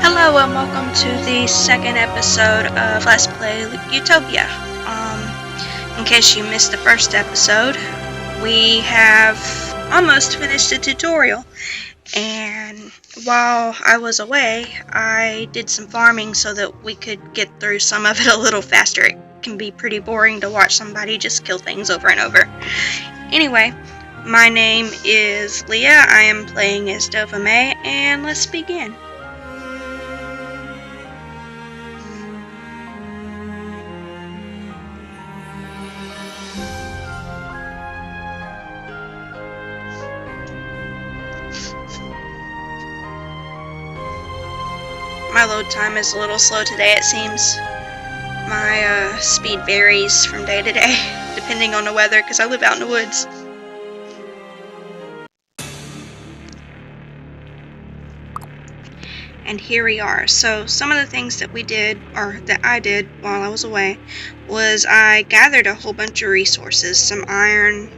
Hello and welcome to the second episode of Let's Play Utopia. In case you missed the first episode, we have almost finished the tutorial, and while I was away, I did some farming so that we could get through some of it a little faster. It can be pretty boring to watch somebody just kill things over and over. Anyway, my name is Leah, I am playing as Utopia, and let's begin. My load time is a little slow today, it seems. My speed varies from day to day, depending on the weather, because I live out in the woods. And here we are. So some of the things that we did, or that I did while I was away, was I gathered a whole bunch of resources. Some iron,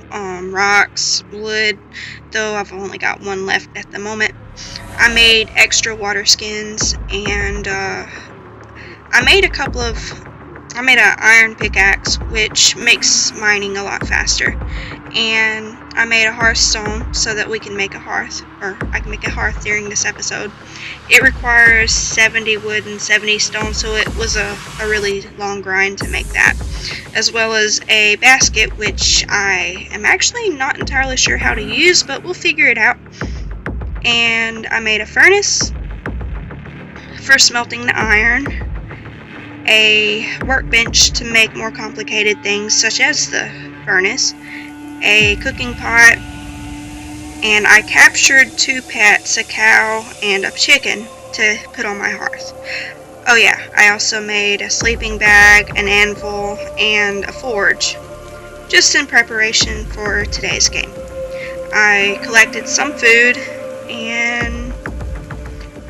rocks, wood, though I've only got one left at the moment. I made extra water skins, and I made an iron pickaxe, which makes mining a lot faster. And I made a hearthstone so that we can make a hearth, or I can make a hearth during this episode. It requires 70 wood and 70 stone, so it was a really long grind to make that. As well as a basket, which I am actually not entirely sure how to use, but we'll figure it out. And I made a furnace for smelting the iron, a workbench to make more complicated things such as the furnace, a cooking pot, and I captured 2 pets, a cow and a chicken, to put on my hearth. Oh yeah, I also made a sleeping bag, an anvil, and a forge, just in preparation for today's game. I collected some food, and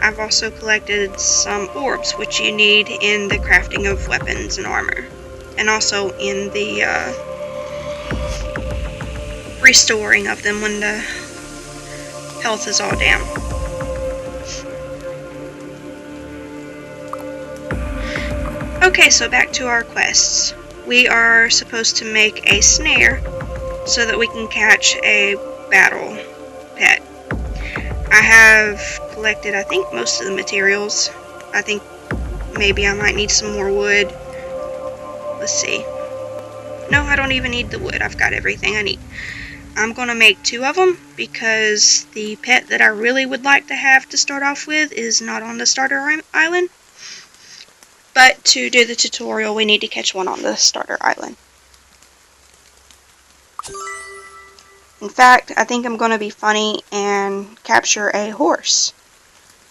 I've also collected some orbs, which you need in the crafting of weapons and armor, and also in the restoring of them when the health is all down. Okay, so back to our quests. We are supposed to make a snare so that we can catch a battle pet. I have collected, I think, most of the materials. I think maybe I might need some more wood. Let's see. No, I don't even need the wood. I've got everything I need. I'm going to make 2 of them because the pet that I really would like to have to start off with is not on the starter island. But to do the tutorial, we need to catch one on the starter island. In fact, I think I'm going to be funny and capture a horse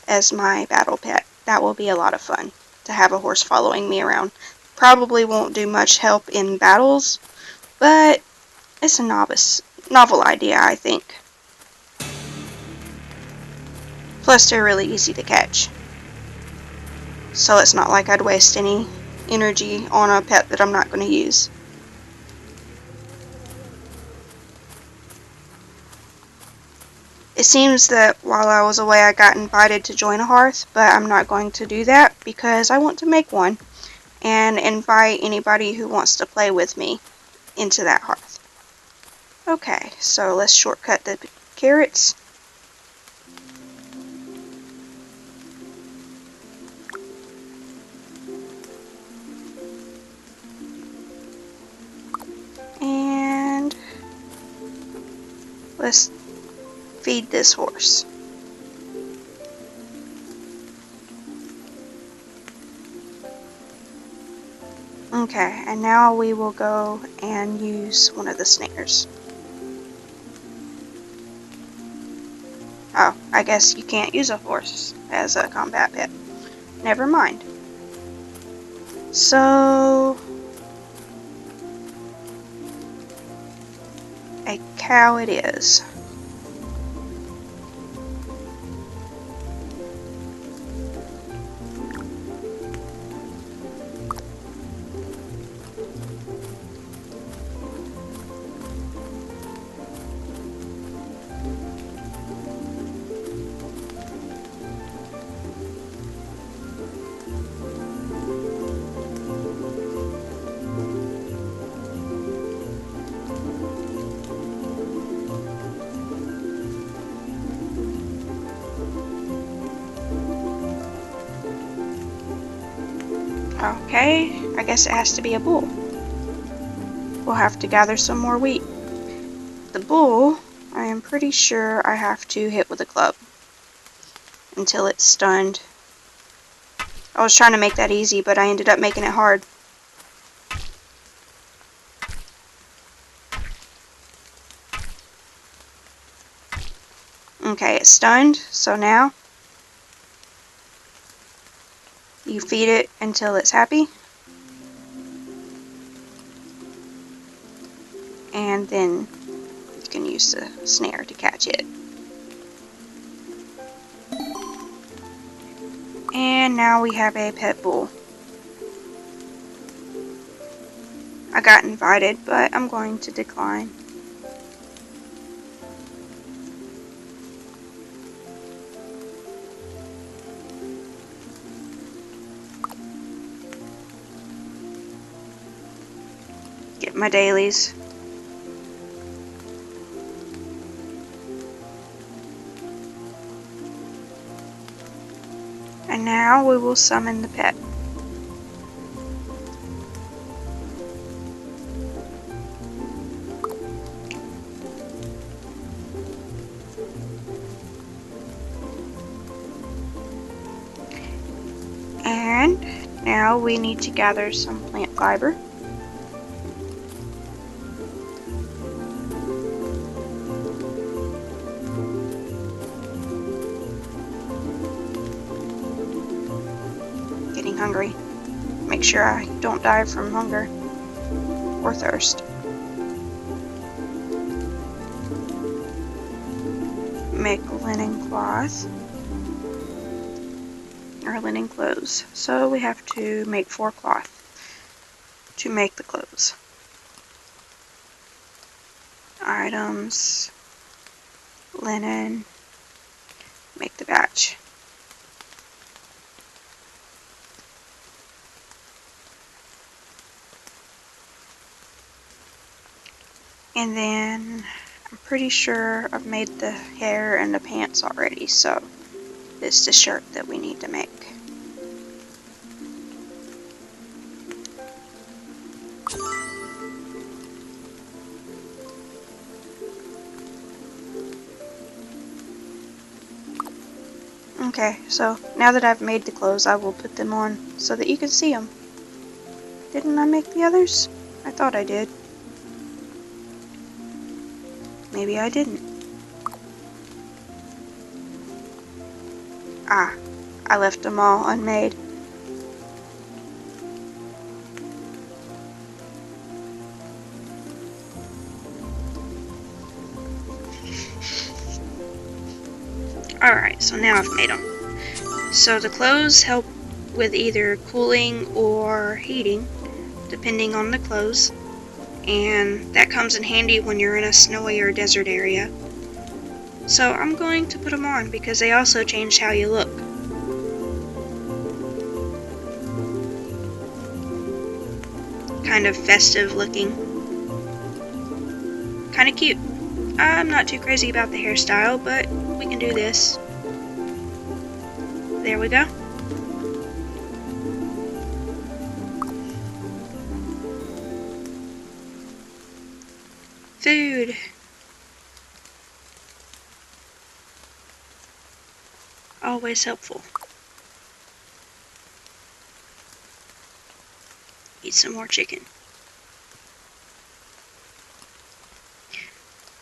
as my battle pet. That will be a lot of fun, to have a horse following me around. Probably won't do much help in battles, but it's a novel idea, I think. Plus, they're really easy to catch. So it's not like I'd waste any energy on a pet that I'm not going to use. It seems that while I was away I got invited to join a hearth, but I'm not going to do that because I want to make one and invite anybody who wants to play with me into that hearth. Okay, so let's shortcut the carrots. And let's feed this horse. Okay, and now we will go and use one of the snares. Oh, I guess you can't use a horse as a combat pet. Never mind. So, a cow it is. Okay, I guess it has to be a bull. We'll have to gather some more wheat. The bull, I am pretty sure I have to hit with a club until it's stunned. I was trying to make that easy, but I ended up making it hard. Okay, it's stunned, so now you feed it until it's happy. And then you can use the snare to catch it. And now we have a pet bull. I got invited, but I'm going to decline. Get my dailies. And now we will summon the pet. And now we need to gather some plant fiber. Getting hungry. Make sure I don't die from hunger or thirst. Make linen cloth. Or linen clothes. So we have to make 4 cloth to make the clothes. Items, linen, make the batch. And then I'm pretty sure I've made the hair and the pants already, so it's the shirt that we need to make. Okay, so now that I've made the clothes, I will put them on so that you can see them. Didn't I make the others? I thought I did. Maybe I didn't. Ah, I left them all unmade. Alright, so now I've made them. So the clothes help with either cooling or heating, depending on the clothes. And that comes in handy when you're in a snowy or desert area. So I'm going to put them on because they also change how you look. Kind of festive looking. Kind of cute. I'm not too crazy about the hairstyle, but we can do this. There we go. Food. Always helpful. Eat some more chicken.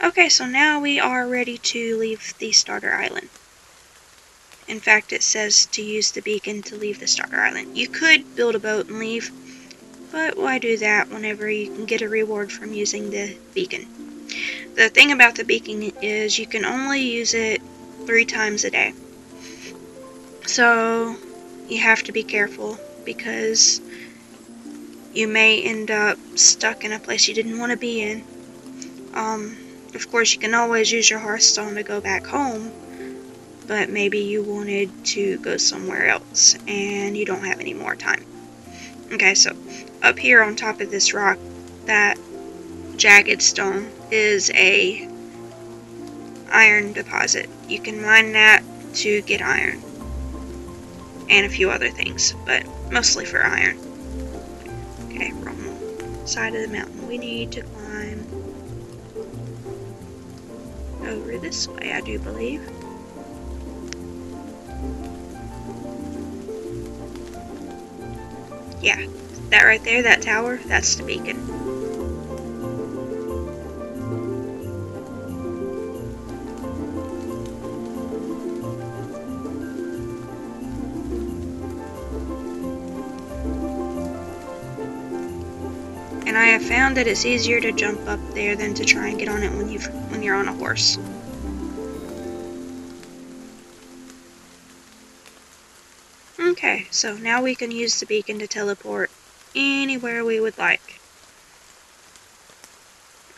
Okay, so now we are ready to leave the starter island. In fact, it says to use the beacon to leave the starter island. You could build a boat and leave, but why do that whenever you can get a reward from using the beacon? The thing about the beacon is you can only use it 3 times a day. So you have to be careful because you may end up stuck in a place you didn't want to be in. Of course, you can always use your Hearthstone to go back home, but maybe you wanted to go somewhere else and you don't have any more time. Okay, so up here on top of this rock, that jagged stone is a iron deposit. You can mine that to get iron and a few other things, but mostly for iron. Okay, wrong side of the mountain. We need to climb over this way, I do believe. Yeah, that right there, that tower, that's the beacon. And I have found that it's easier to jump up there than to try and get on it when you're on a horse. Okay, so now we can use the beacon to teleport anywhere we would like.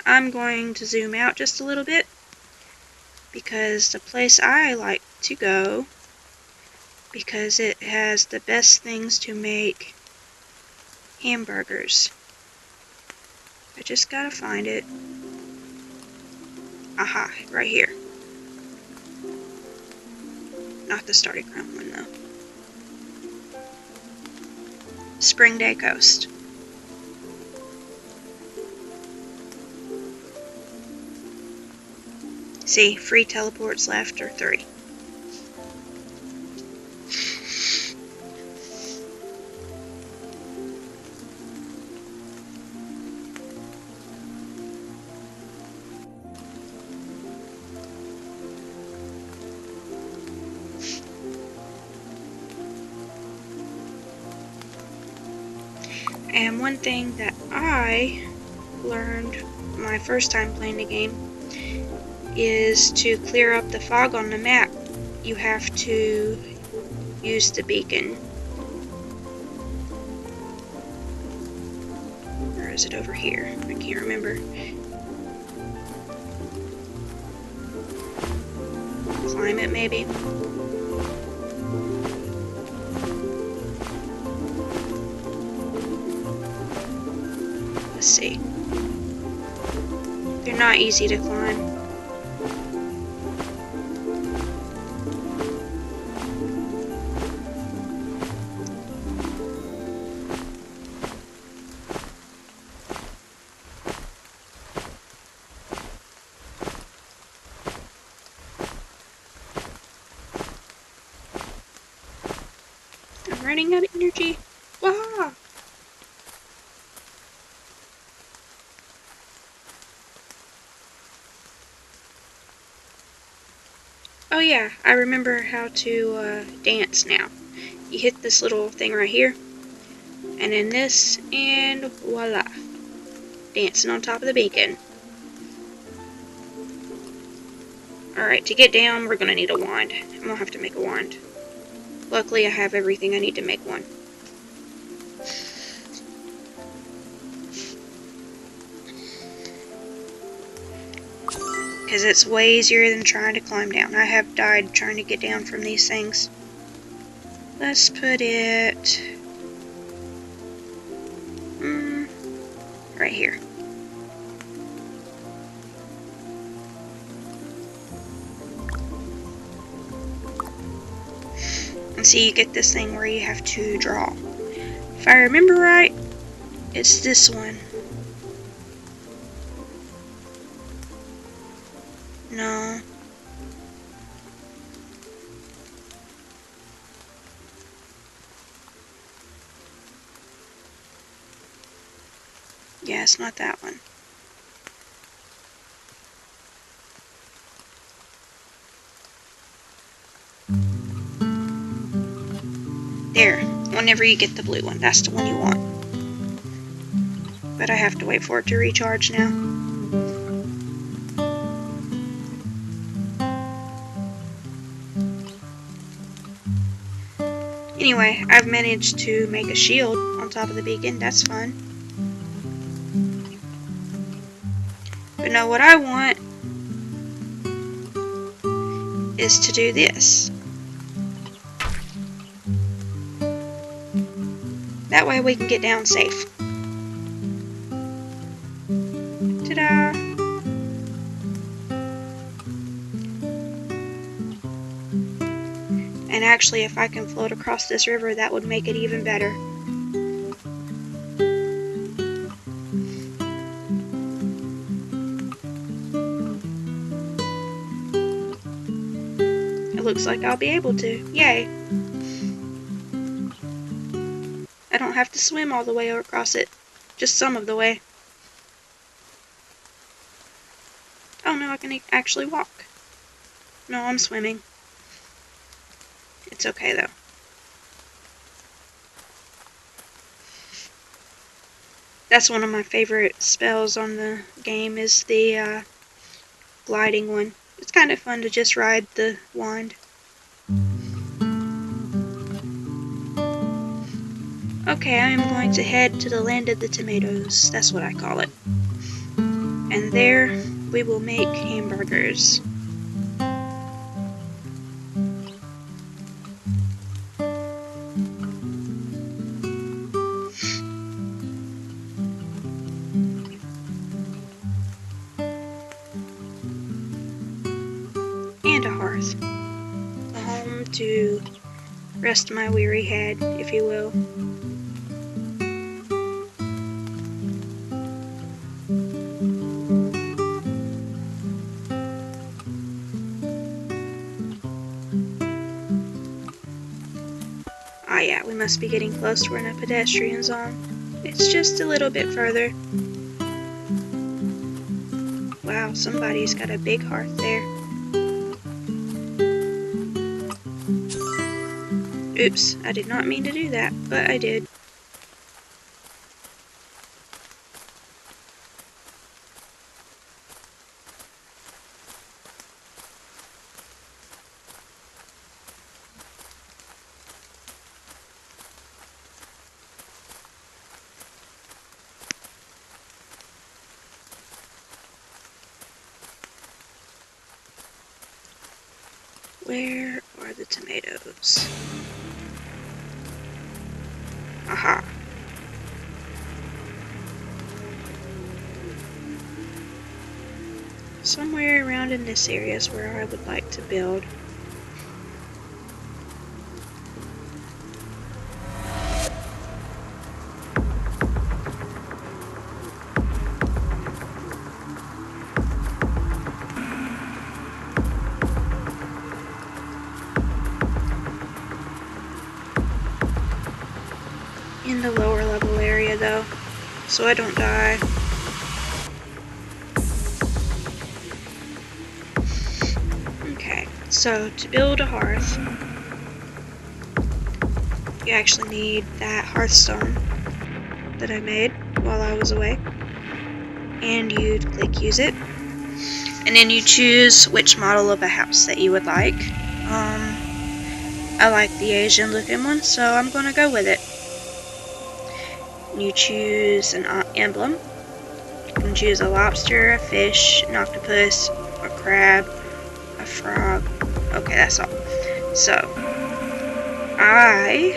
I'm going to zoom out just a little bit because the place I like to go, because it has the best things to make hamburgers. I just gotta find it. Aha, right here. Not the starting ground one though. Spring Day Coast. See, free teleports left are 3. And one thing that I learned my first time playing the game is to clear up the fog on the map, you have to use the beacon. Or is it over here? I can't remember. Climb it maybe? Let's see. They're not easy to climb. I'm running out of energy. Wah! Oh yeah, I remember how to dance now. You hit this little thing right here, and then this, and voila. Dancing on top of the beacon. Alright, to get down, we're gonna need a wand. I'm gonna have to make a wand. Luckily, I have everything I need to make one. Because it's way easier than trying to climb down. I have died trying to get down from these things. Let's put it right here. And see, you get this thing where you have to draw. If I remember right, it's this one. No. Yeah, it's not that one. There, whenever you get the blue one, that's the one you want. But I have to wait for it to recharge now. Anyway, I've managed to make a shield on top of the beacon. That's fun. But no, what I want is to do this. That way we can get down safe. Ta-da! And actually, if I can float across this river, that would make it even better. looks like I'll be able to. Yay. I don't have to swim all the way across it. Just some of the way. Oh no, I can actually walk. No, I'm swimming. It's okay though. That's one of my favorite spells on the game, is the gliding one. It's kind of fun to just ride the wand. Okay, I am going to head to the land of the tomatoes. That's what I call it. And there we will make hamburgers. And a hearth. A home to rest my weary head, if you will. Ah yeah, we must be getting close to where the pedestrian zone. It's just a little bit further. Wow, somebody's got a big hearth there. Oops, I did not mean to do that, but I did. Where are the tomatoes? Aha. Somewhere around in this area is where I would like to build. In the lower level area though, so I don't die. Okay, so to build a hearth, you actually need that hearthstone that I made while I was away. And you click use it. And then you choose which model of a house that you would like. I like the Asian looking one, so I'm gonna go with it. You choose an emblem. You can choose a lobster, a fish, an octopus, a crab, a frog. Okay, that's all. So, I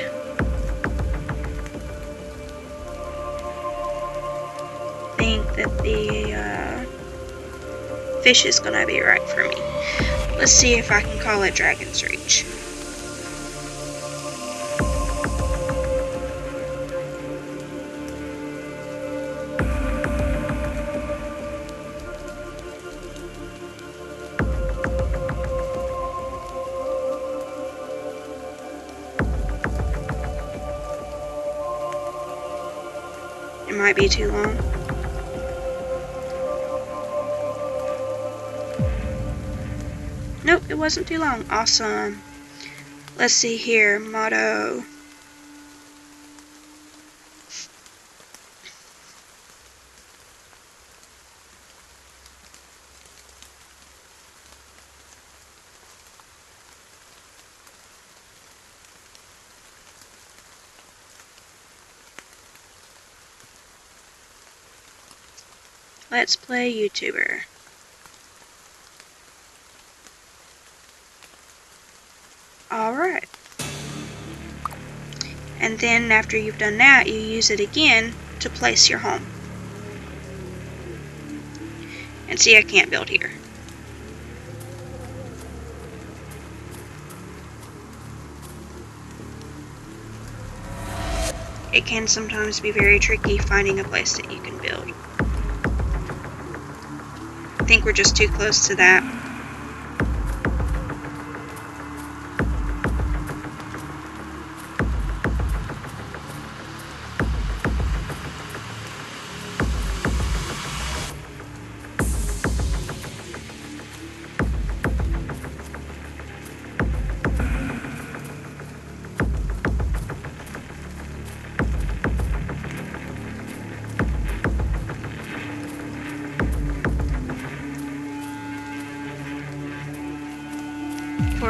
think that the fish is gonna be right for me. Let's see if I can call it Dragon's Reach. It might be too long. Nope, it wasn't too long. Awesome. Let's see here. Motto. Let's play YouTuber. Alright. And then after you've done that, you use it again to place your home. And see, I can't build here. It can sometimes be very tricky finding a place that you can build. I think we're just too close to that.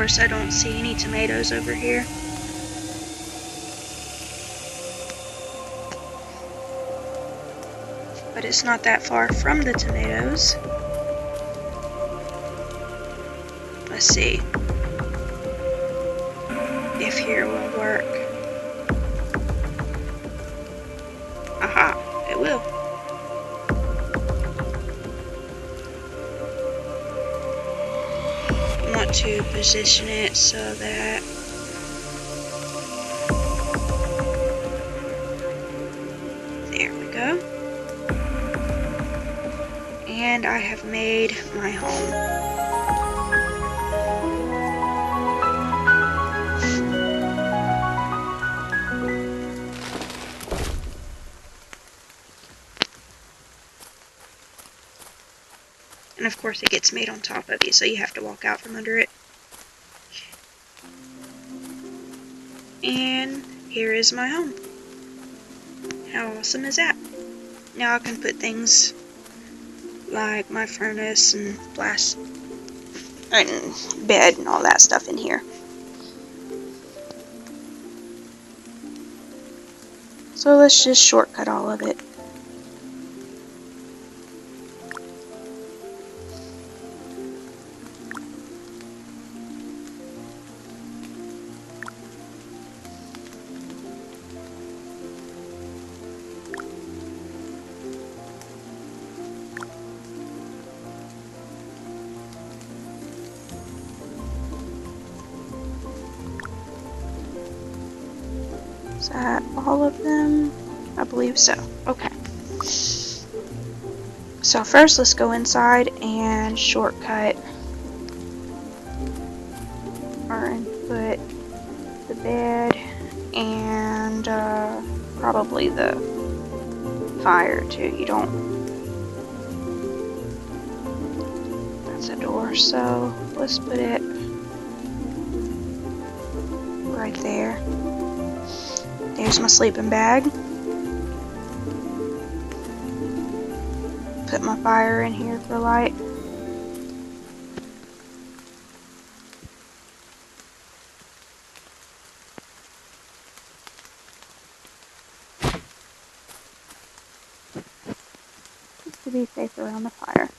course, I don't see any tomatoes over here. But it's not that far from the tomatoes. Let's see if here will work. Aha, it will. I want to position it so that there we go. And I have made my home. And of course it gets made on top of you, so you have to walk out from under it. And here is my home. How awesome is that? Now I can put things like my furnace and blast and bed and all that stuff in here. So let's just shortcut all of it. Is that all of them? I believe so. Okay. So first let's go inside and shortcut or input the bed and probably the fire too. You don't. That's a door, so let's put it right there. There's my sleeping bag. Put my fire in here for light. Just to be safe around the fire.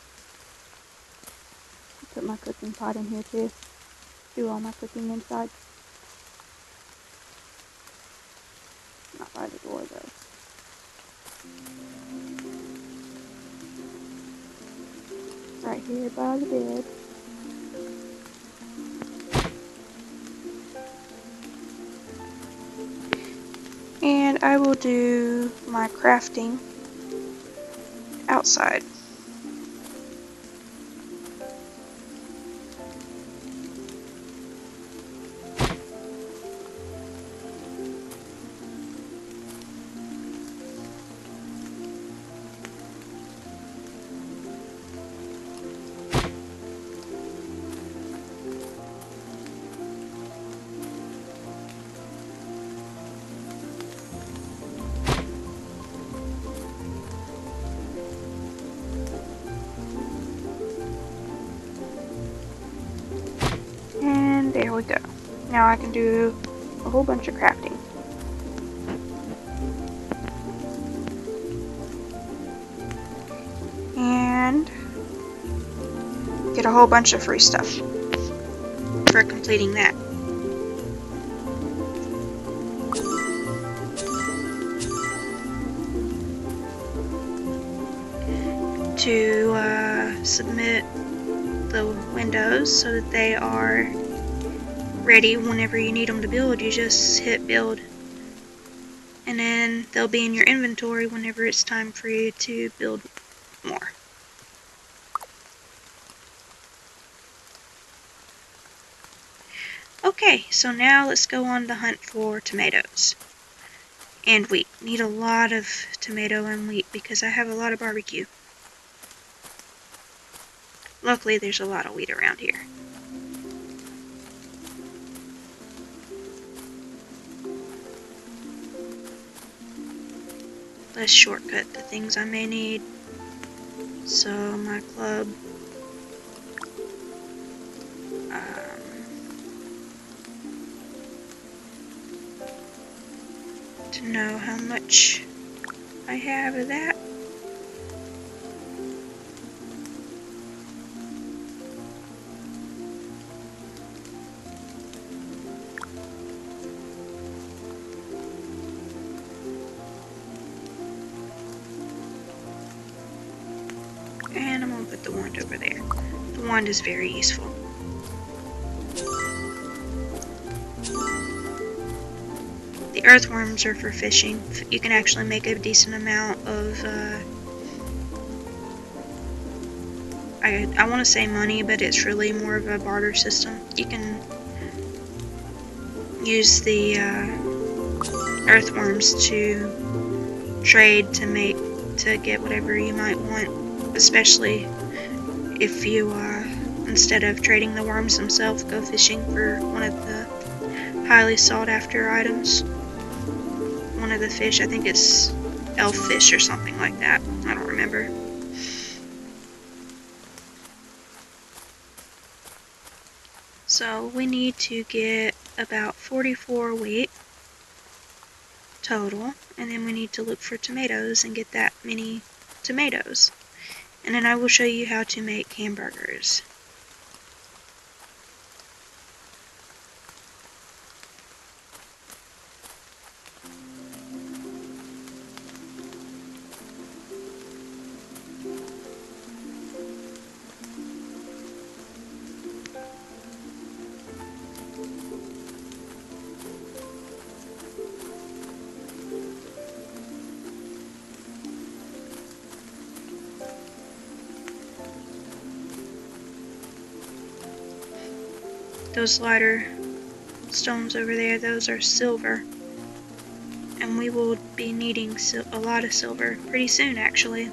Put my cooking pot in here too. Do all my cooking inside. Not by the door though. Right here by the bed. And I will do my crafting outside. There we go. Now I can do a whole bunch of crafting. And get a whole bunch of free stuff for completing that. To submit the windows so that they are ready whenever you need them to build, you just hit build. And then they'll be in your inventory whenever it's time for you to build more. Okay, so now let's go on the hunt for tomatoes. And wheat. Need a lot of tomato and wheat because I have a lot of barbecue. Luckily, there's a lot of wheat around here. Let's shortcut the things I may need. So, my club. to know how much I have of that. And I'm going to put the wand over there. The wand is very useful. The earthworms are for fishing. You can actually make a decent amount of, I want to say money, but it's really more of a barter system. You can use the earthworms to trade to get whatever you might want, especially if you instead of trading the worms themselves, go fishing for one of the highly sought after items. One of the fish, I think it's elf fish or something like that. I don't remember. So we need to get about 44 wheat total, and then we need to look for tomatoes and get that many tomatoes. And then I will show you how to make hamburgers. Those lighter stones over there, those are silver. And we will be needing a lot of silver pretty soon, actually,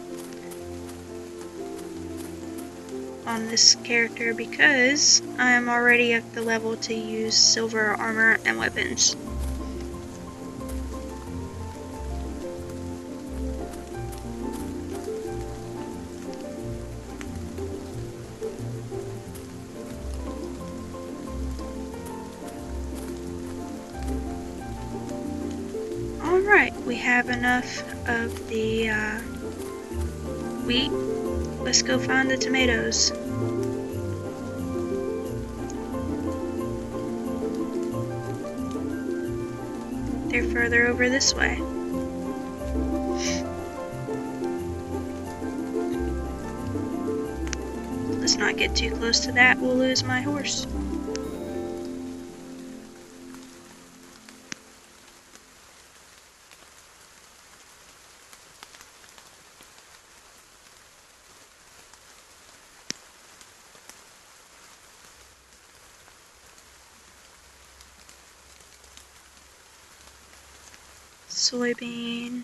on this character, because I am already at the level to use silver armor and weapons. Alright, we have enough of the wheat. Let's go find the tomatoes. They're further over this way. Let's not get too close to that, we'll lose my horse. Soybean.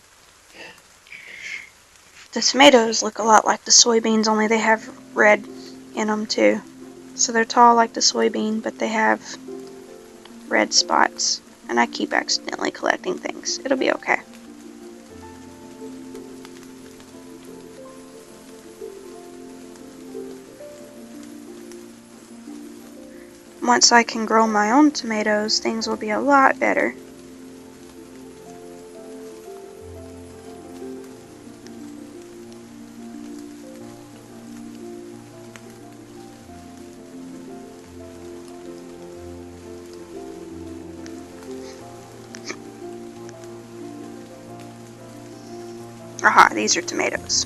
The tomatoes look a lot like the soybeans, only they have red in them too. So they're tall like the soybean, but they have red spots. And I keep accidentally collecting things. It'll be okay. Once I can grow my own tomatoes, things will be a lot better. Aha, these are tomatoes.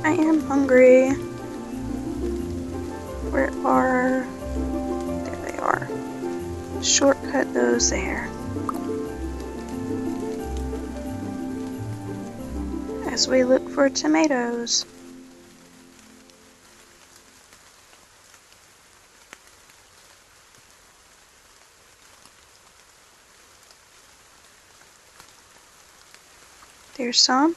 I am hungry. Where are... There they are. Shortcut those there. As we look for tomatoes. There's some.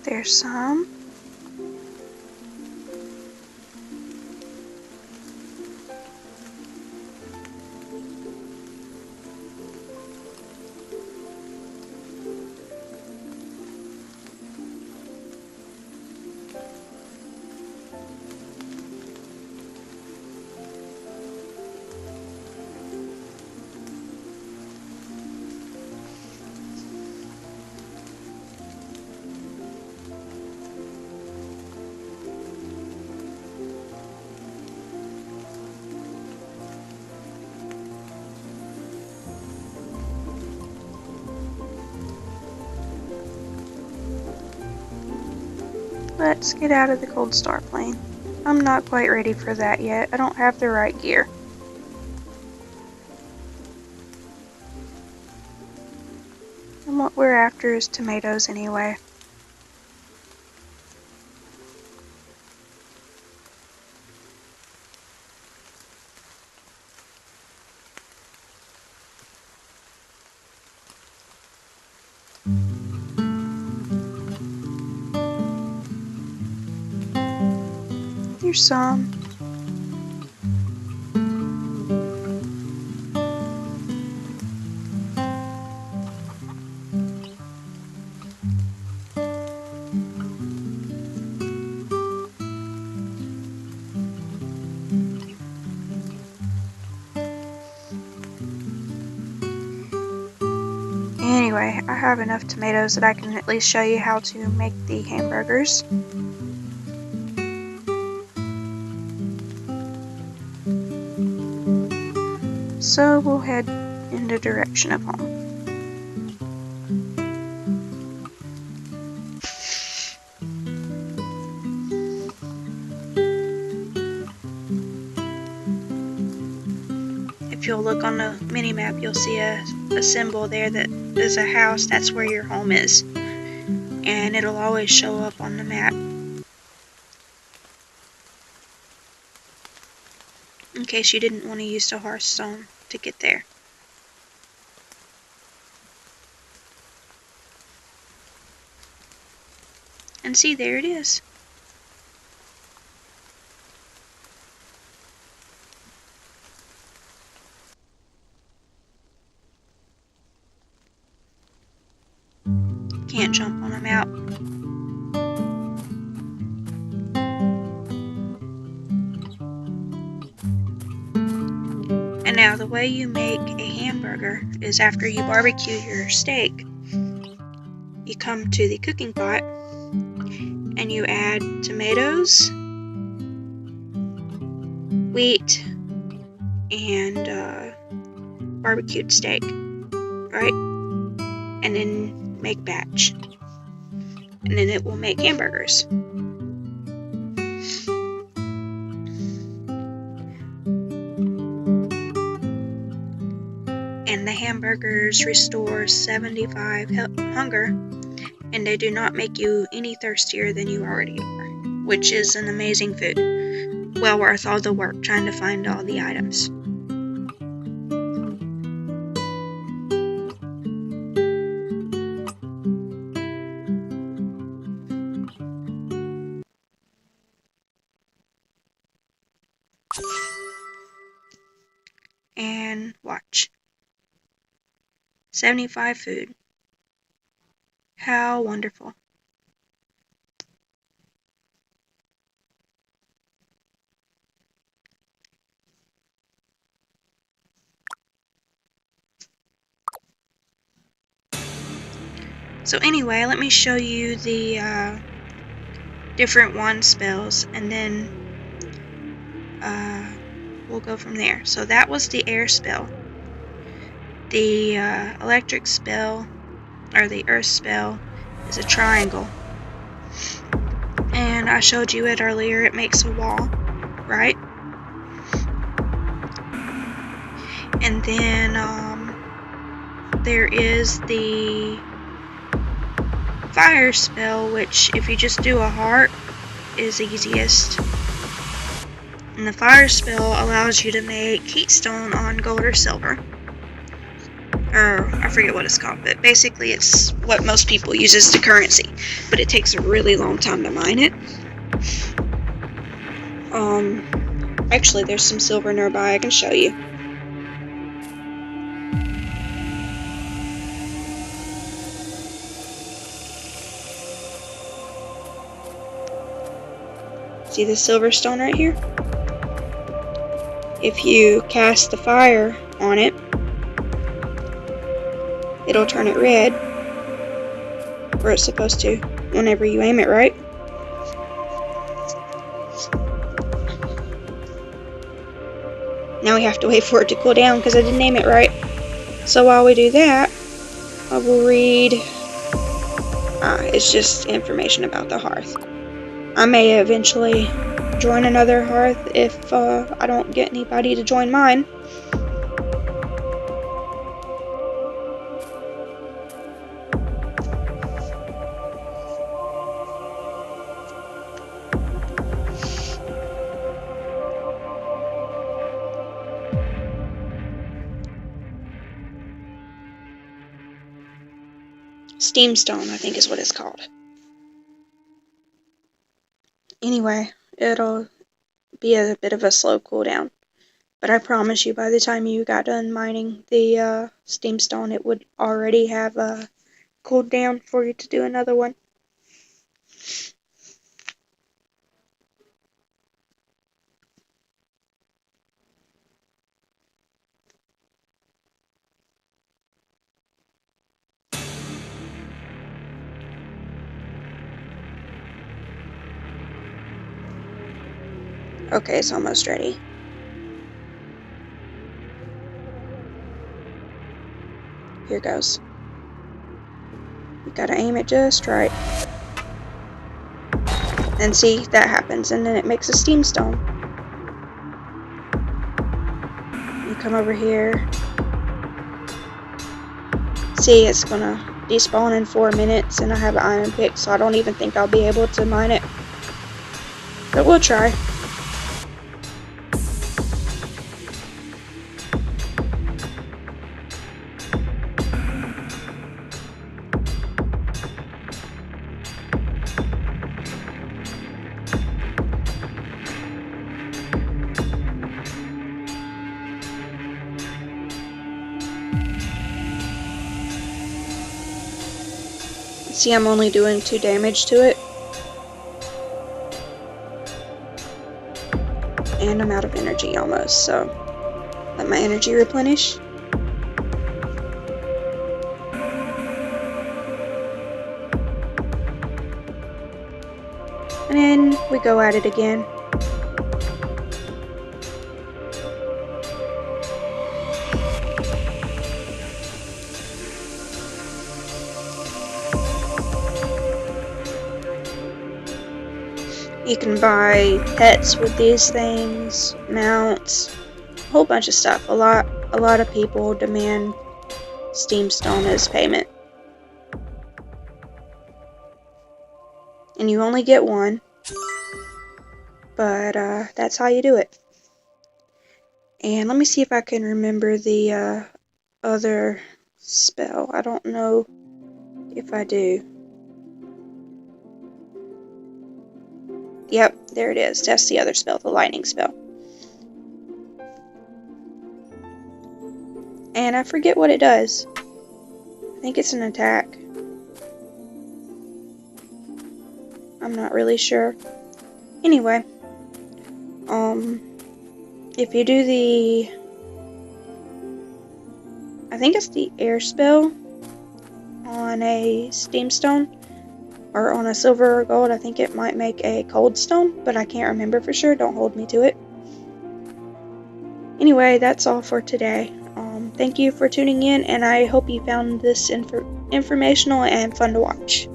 There's some. Let's get out of the cold star plane. I'm not quite ready for that yet. I don't have the right gear. And what we're after is tomatoes anyway. There's some. Anyway, I have enough tomatoes that I can at least show you how to make the hamburgers. So we'll head in the direction of home. If you'll look on the mini map, you'll see a symbol there that is a house. That's where your home is, and it'll always show up on the map in case you didn't want to use the Hearthstone to get there. And see, there it is. Can't jump on them out. And now the way you make a hamburger is after you barbecue your steak, you come to the cooking pot and you add tomatoes, wheat, and barbecued steak, right? And then make batch. And then it will make hamburgers. And the hamburgers restore 75 hunger, and they do not make you any thirstier than you already are, which is an amazing food. Well worth all the work trying to find all the items. And watch. 75 food. How wonderful. So anyway, let me show you the different wand spells, and then we'll go from there. So that was the air spell. The electric spell, or the earth spell, is a triangle. And I showed you it earlier. It makes a wall, right? And then there is the fire spell, which if you just do a heart is easiest. And the fire spell allows you to make heatstone on gold or silver. Or I forget what it's called, but basically it's what most people use as the currency. But it takes a really long time to mine it. Actually there's some silver nearby, I can show you. See the silver stone right here? If you cast the fire on it, it'll turn it red, where it's supposed to, whenever you aim it right. Now we have to wait for it to cool down because I didn't aim it right. So while we do that, I will read, it's just information about the Hearth. I may eventually join another Hearth if I don't get anybody to join mine. Steamstone, I think is what it's called. Anyway, it'll be a bit of a slow cooldown. But I promise you, by the time you got done mining the steamstone, it would already have cooled down for you to do another one. Okay, it's almost ready. Here goes. You gotta aim it just right. And see, that happens, and then it makes a steamstone. You come over here. See, it's gonna despawn in 4 minutes, and I have an iron pick, so I don't even think I'll be able to mine it. But we'll try. See, I'm only doing 2 damage to it. And I'm out of energy almost, so let my energy replenish. And then we go at it again. You can buy pets with these things, mounts, a whole bunch of stuff. A lot of people demand steamstone as payment. And you only get one, but that's how you do it. And let me see if I can remember the other spell. I don't know if I do. Yep, there it is. That's the other spell, the lightning spell. And I forget what it does. I think it's an attack. I'm not really sure. Anyway, if you do the, I think it's the air spell on a steamstone, or on a silver or gold, I think it might make a cold stone, but I can't remember for sure. Don't hold me to it. Anyway, that's all for today. Thank you for tuning in, and I hope you found this informational and fun to watch.